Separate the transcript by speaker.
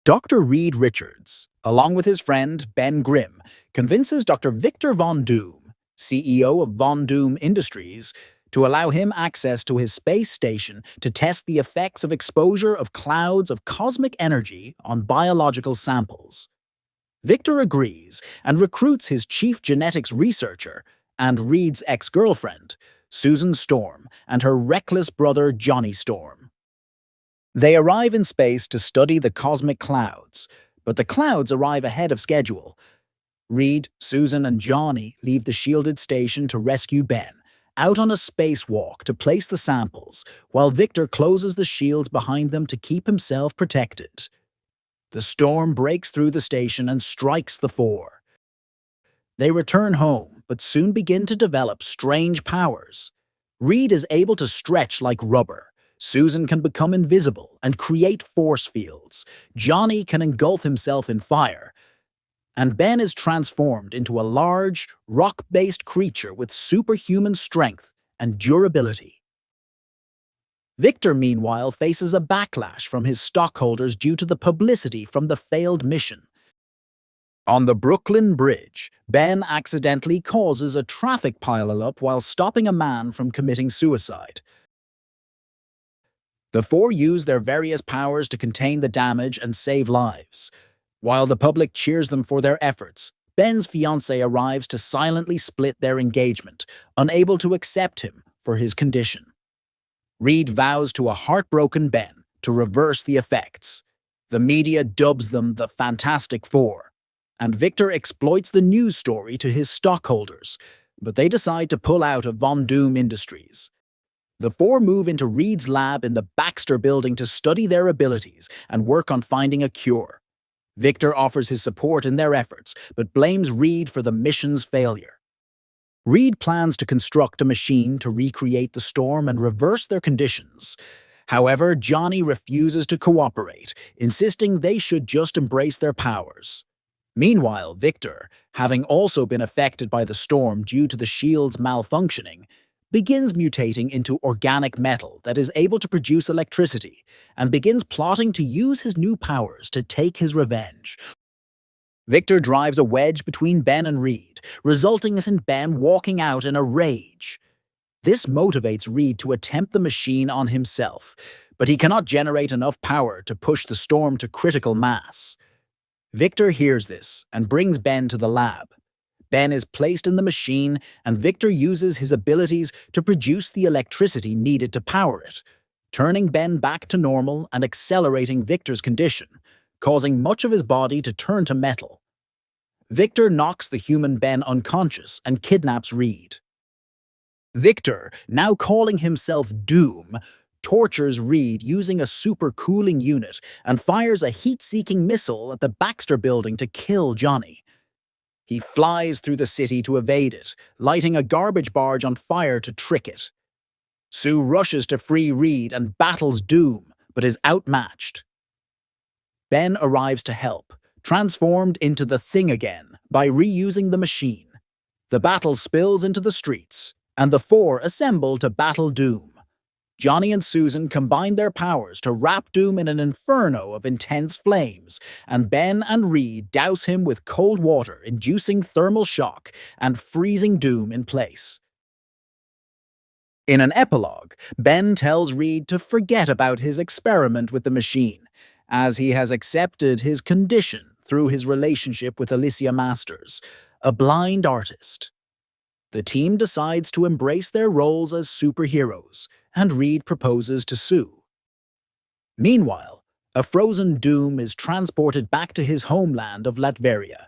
Speaker 1: Dr. Reed Richards, along with his friend Ben Grimm, convinces Dr. Victor Von Doom, CEO of Von Doom Industries, to allow him access to his space station to test the effects of exposure of clouds of cosmic energy on biological samples. Victor agrees and recruits his chief genetics researcher and Reed's ex-girlfriend, Susan Storm, and her reckless brother Johnny Storm. They arrive in space to study the cosmic clouds, but the clouds arrive ahead of schedule. Reed, Susan, and Johnny leave the shielded station to rescue Ben, out on a spacewalk to place the samples, while Victor closes the shields behind them to keep himself protected. The storm breaks through the station and strikes the four. They return home, but soon begin to develop strange powers. Reed is able to stretch like rubber. Susan can become invisible and create force fields. Johnny can engulf himself in fire. And Ben is transformed into a large, rock-based creature with superhuman strength and durability. Victor, meanwhile, faces a backlash from his stockholders due to the publicity from the failed mission. On the Brooklyn Bridge, Ben accidentally causes a traffic pileup while stopping a man from committing suicide. The four use their various powers to contain the damage and save lives. While the public cheers them for their efforts, Ben's fiancée arrives to silently split their engagement, unable to accept him for his condition. Reed vows to a heartbroken Ben to reverse the effects. The media dubs them the Fantastic Four, and Victor exploits the news story to his stockholders, but they decide to pull out of Von Doom Industries. The four move into Reed's lab in the Baxter building to study their abilities and work on finding a cure. Victor offers his support in their efforts, but blames Reed for the mission's failure. Reed plans to construct a machine to recreate the storm and reverse their conditions. However, Johnny refuses to cooperate, insisting they should just embrace their powers. Meanwhile, Victor, having also been affected by the storm due to the shield's malfunctioning, begins mutating into organic metal that is able to produce electricity and begins plotting to use his new powers to take his revenge. Victor drives a wedge between Ben and Reed, resulting in Ben walking out in a rage. This motivates Reed to attempt the machine on himself, but he cannot generate enough power to push the storm to critical mass. Victor hears this and brings Ben to the lab. Ben is placed in the machine, and Victor uses his abilities to produce the electricity needed to power it, turning Ben back to normal and accelerating Victor's condition, causing much of his body to turn to metal. Victor knocks the human Ben unconscious and kidnaps Reed. Victor, now calling himself Doom, tortures Reed using a supercooling unit and fires a heat-seeking missile at the Baxter building to kill Johnny. He flies through the city to evade it, lighting a garbage barge on fire to trick it. Sue rushes to free Reed and battles Doom, but is outmatched. Ben arrives to help, transformed into the Thing again by reusing the machine. The battle spills into the streets, and the four assemble to battle Doom. Johnny and Susan combine their powers to wrap Doom in an inferno of intense flames, and Ben and Reed douse him with cold water, inducing thermal shock and freezing Doom in place. In an epilogue, Ben tells Reed to forget about his experiment with the machine, as he has accepted his condition through his relationship with Alicia Masters, a blind artist. The team decides to embrace their roles as superheroes, and Reed proposes to Sue. Meanwhile, a frozen Doom is transported back to his homeland of Latveria,